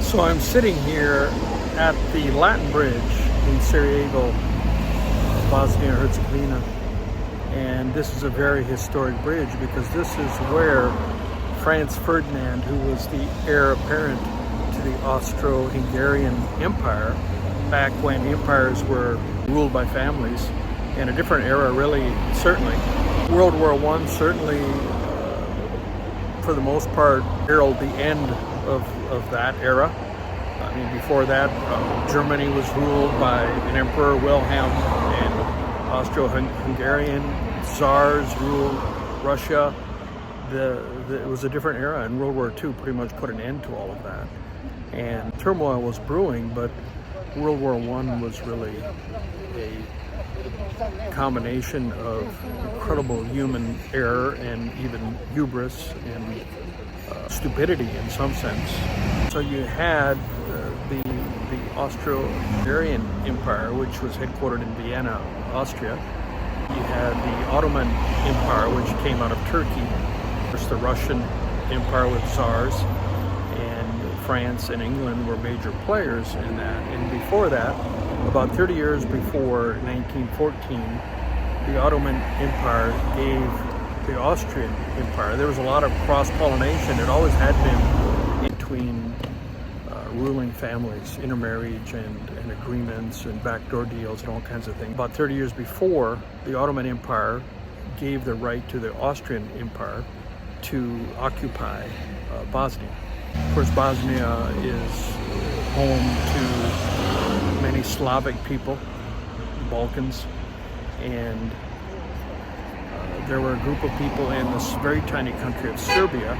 So I'm sitting here at the Latin Bridge in Sarajevo, Bosnia and Herzegovina, and this is a very historic bridge because this is where Franz Ferdinand, who was the heir apparent to the Austro-Hungarian Empire, back when empires were ruled by families, in a different era really, certainly. World War I certainly, for the most part, heralded the end of that era. I mean, before that, Germany was ruled by an Emperor Wilhelm, and Austro-Hungarian czars ruled Russia. It was a different era, and World War II pretty much put an end to all of that. And turmoil was brewing, but World War I was really a combination of incredible human error and even hubris and stupidity in some sense. So you had the Austro-Hungarian Empire, which was headquartered in Vienna, Austria. You had the Ottoman Empire, which came out of Turkey. There's the Russian Empire with czars, and France and England were major players in that. And before that, about 30 years before 1914, the Ottoman Empire gave the Austrian Empire. There was a lot of cross-pollination. It always had been between ruling families, intermarriage and agreements and backdoor deals and all kinds of things. About 30 years before, the Ottoman Empire gave the right to the Austrian Empire to occupy Bosnia. Of course, Bosnia is home to many Slavic people, Balkans, and there were a group of people in this very tiny country of Serbia,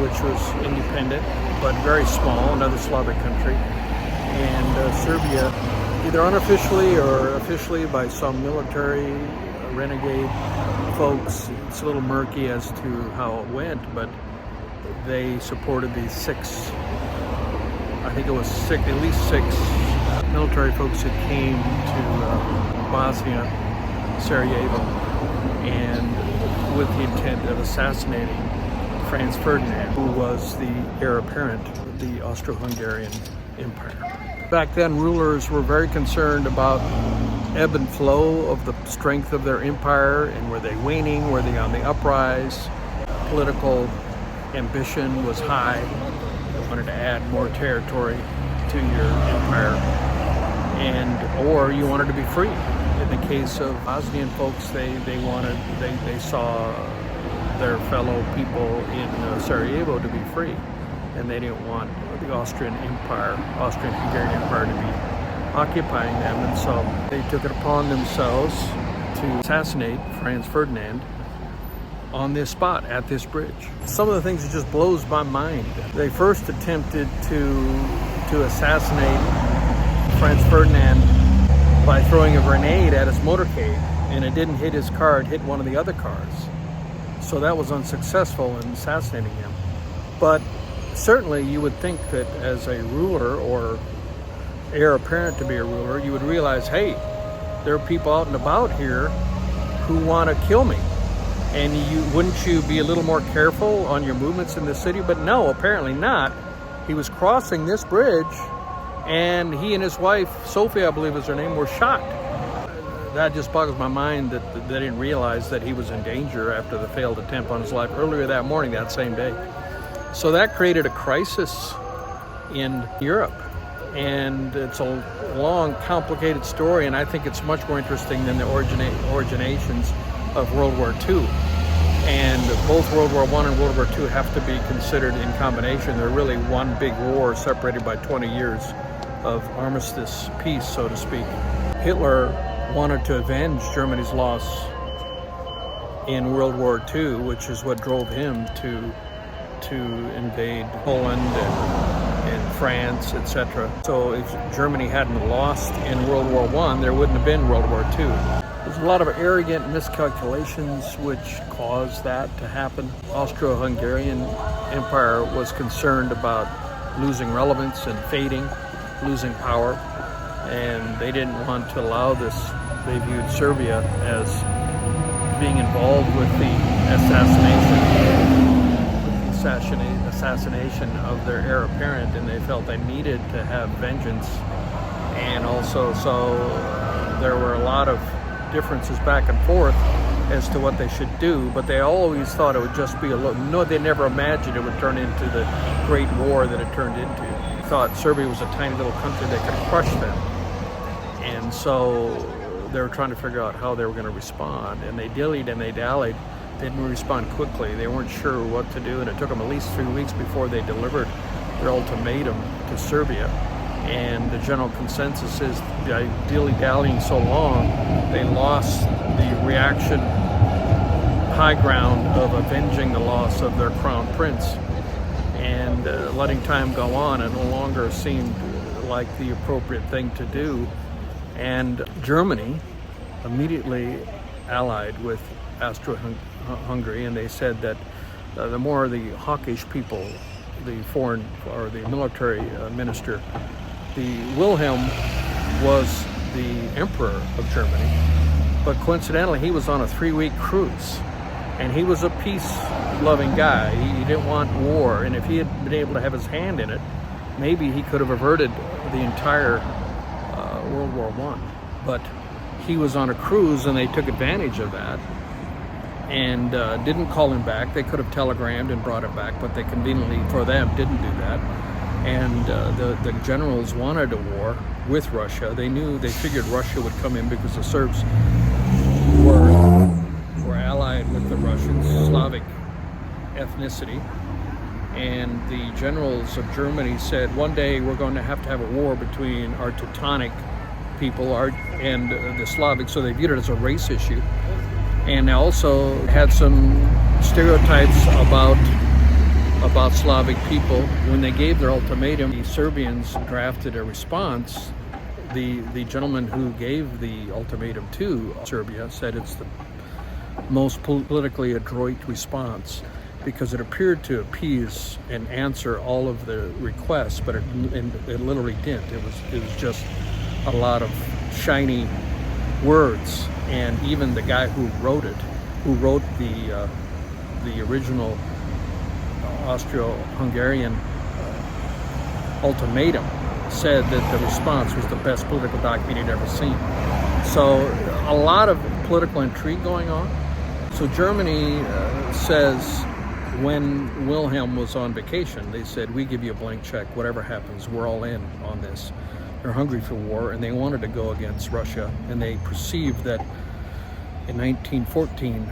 which was independent but very small, another Slavic country. And Serbia, either unofficially or officially by some military renegade folks, it's a little murky as to how it went, but they supported these at least six military folks that came to Bosnia, Sarajevo, and with the intent of assassinating Franz Ferdinand, who was the heir apparent of the Austro-Hungarian Empire. Back then, rulers were very concerned about ebb and flow of the strength of their empire, and were they waning, were they on the uprise? Political ambition was high. They wanted to add more territory to your empire, or you wanted to be free. In the case of Bosnian folks, they saw their fellow people in Sarajevo to be free, and they didn't want the Austrian-Hungarian Empire to be occupying them, and so they took it upon themselves to assassinate Franz Ferdinand on this spot, at this bridge. Some of the things that just blows my mind. They first attempted to assassinate Franz Ferdinand by throwing a grenade at his motorcade, and it didn't hit his car, it hit one of the other cars. So that was unsuccessful in assassinating him. But certainly you would think that as a ruler, or heir apparent to be a ruler, you would realize, hey, there are people out and about here who want to kill me. And wouldn't you be a little more careful on your movements in the city? But no, apparently not. He was crossing this bridge, and he and his wife, Sophia, I believe is her name, were shot. That just boggles my mind that they didn't realize that he was in danger after the failed attempt on his life earlier that morning, that same day. So that created a crisis in Europe. And it's a long, complicated story, and I think it's much more interesting than the originations of World War II. And both World War I and World War II have to be considered in combination. They're really one big war separated by 20 years of armistice peace, so to speak. Hitler wanted to avenge Germany's loss in World War II, which is what drove him to invade Poland and France, etc. So if Germany hadn't lost in World War I, there wouldn't have been World War II. There's a lot of arrogant miscalculations which caused that to happen. Austro-Hungarian Empire was concerned about losing relevance and fading, losing power, and they didn't want to allow this. They viewed Serbia as being involved with the assassination assassination of their heir apparent, and they felt they needed to have vengeance. And also, so there were a lot of differences back and forth as to what they should do, but they always thought it would just be a little, no, they never imagined it would turn into the great war that it turned into. They thought Serbia was a tiny little country that could crush them. And so they were trying to figure out how they were going to respond, and they dillied and they dallied. They didn't respond quickly. They weren't sure what to do, and it took them at least 3 weeks before they delivered their ultimatum to Serbia. And the general consensus is, by dilly-dallying so long, they lost the reaction high ground of avenging the loss of their crown prince. And letting time go on, it no longer seemed like the appropriate thing to do. And Germany immediately allied with Austria-Hungary, and they said that the more the hawkish people, the foreign or the military minister, the Wilhelm was the emperor of Germany, but coincidentally he was on a 3-week cruise, and he was a peace-loving guy. He didn't want war, and if he had been able to have his hand in it, maybe he could have averted the entire World War I. But he was on a cruise, and they took advantage of that and didn't call him back. They could have telegrammed and brought him back, but they conveniently, for them, didn't do that. And the generals wanted a war with Russia. They figured Russia would come in because the Serbs were allied with the Russians, Slavic ethnicity. And the generals of Germany said, one day we're going to have a war between our Teutonic people and the Slavics, so they viewed it as a race issue. And they also had some stereotypes about Slavic people. When they gave their ultimatum, the Serbians drafted a response. The gentleman who gave the ultimatum to Serbia said it's the most politically adroit response, because it appeared to appease and answer all of the requests, but it literally didn't. It was just a lot of shiny words. And even the guy who wrote the original Austro-Hungarian ultimatum, said that the response was the best political document he'd ever seen. So a lot of political intrigue going on. So Germany says, when Wilhelm was on vacation, they said, we give you a blank check, whatever happens, we're all in on this. They're hungry for war, and they wanted to go against Russia, and they perceived that in 1914,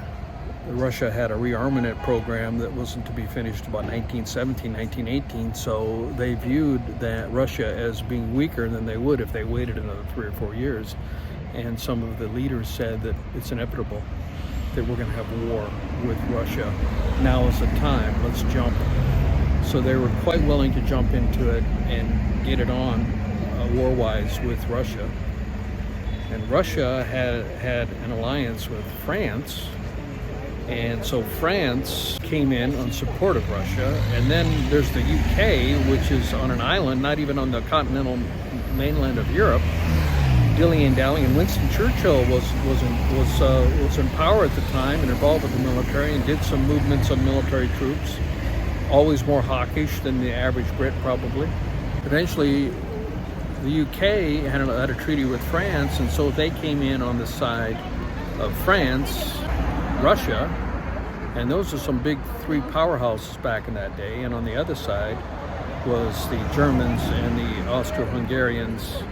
Russia had a rearmament program that wasn't to be finished about 1917, 1918, so they viewed that Russia as being weaker than they would if they waited another 3 or 4 years. And some of the leaders said that it's inevitable that we're going to have war with Russia. Now is the time, let's jump. So they were quite willing to jump into it and get it on war-wise with Russia. And Russia had an alliance with France, and so France came in on support of Russia. And then there's the UK, which is on an island, not even on the continental mainland of Europe, dilly-dallying. And Winston Churchill was in power at the time and involved with the military and did some movements of military troops, always more hawkish than the average Brit probably. Eventually, the UK had a treaty with France, and so they came in on the side of France, Russia, and those are some big 3 powerhouses back in that day. And on the other side was the Germans and the Austro-Hungarians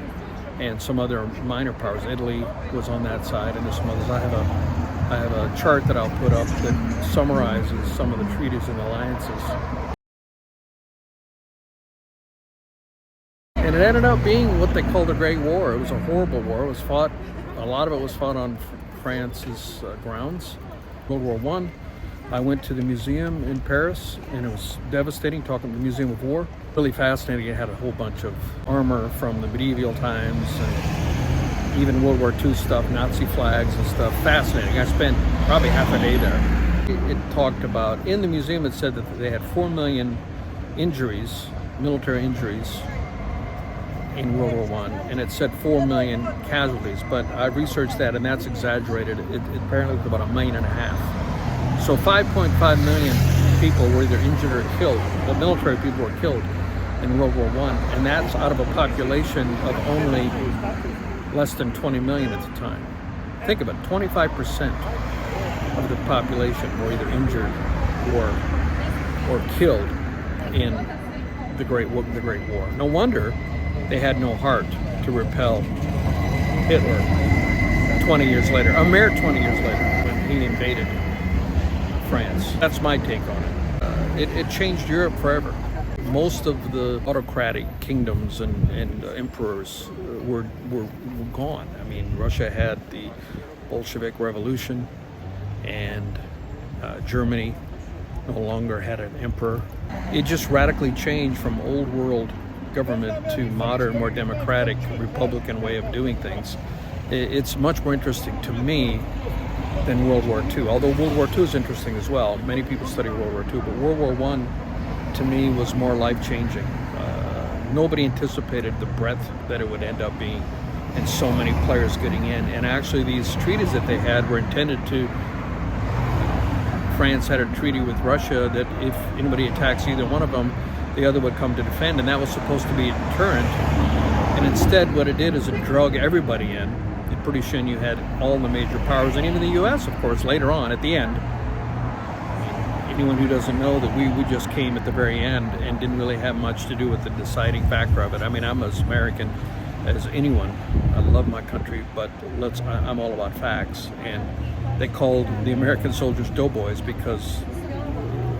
and some other minor powers. Italy was on that side, and there's some others. I have a chart that I'll put up that summarizes some of the treaties and alliances. And it ended up being what they called the Great War. It was a horrible war. It was fought, a lot of it was fought on France's grounds. World War I went to the museum in Paris, and it was devastating, talking to the Museum of War. Really fascinating. It had a whole bunch of armor from the medieval times, and even World War II stuff, Nazi flags and stuff. Fascinating. I spent probably half a day there. It talked about, in the museum it said that they had 4 million injuries, military injuries, in World War I, and it said 4 million casualties, but I researched that, and that's exaggerated. It apparently was about 1.5 million. So 5.5 million people were either injured or killed. The military people were killed in World War I, and that's out of a population of only less than 20 million at the time. Think of it, 25% of the population were either injured or killed in the Great War. No wonder they had no heart to repel Hitler 20 years later, a mere 20 years later, when he invaded France. That's my take on it. It changed Europe forever. Most of the autocratic kingdoms and emperors were gone. I mean, Russia had the Bolshevik Revolution, and Germany no longer had an emperor. It just radically changed from old world government to modern, more democratic, republican way of doing things. It's much more interesting to me than World War II, although World War II is interesting as well. Many people study World War II, but World War I, to me, was more life-changing. Nobody anticipated the breadth that it would end up being, and so many players getting in. And actually, these treaties that they had were intended to... France had a treaty with Russia that if anybody attacks either one of them, the other would come to defend, and that was supposed to be a deterrent. And instead, what it did is it drug everybody in. And pretty soon you had all the major powers, and even the U.S., of course, later on at the end. Anyone who doesn't know that we just came at the very end and didn't really have much to do with the deciding factor of it. I mean, I'm as American as anyone. I love my country, but I'm all about facts. And they called the American soldiers doughboys because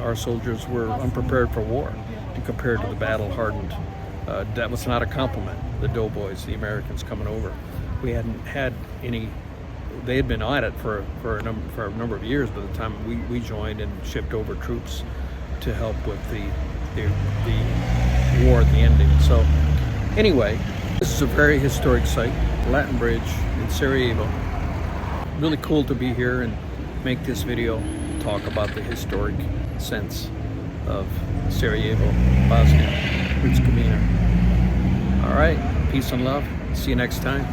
our soldiers were unprepared for war compared to the battle-hardened. That was not a compliment, the doughboys, the Americans coming over. We hadn't had any... They had been at it for a number of years by the time we joined and shipped over troops to help with the war at the ending. So anyway, this is a very historic site, Latin Bridge in Sarajevo. Really cool to be here and make this video, talk about the historic sense of Sarajevo, Bosnia and Herzegovina. All right, peace and love. See you next time.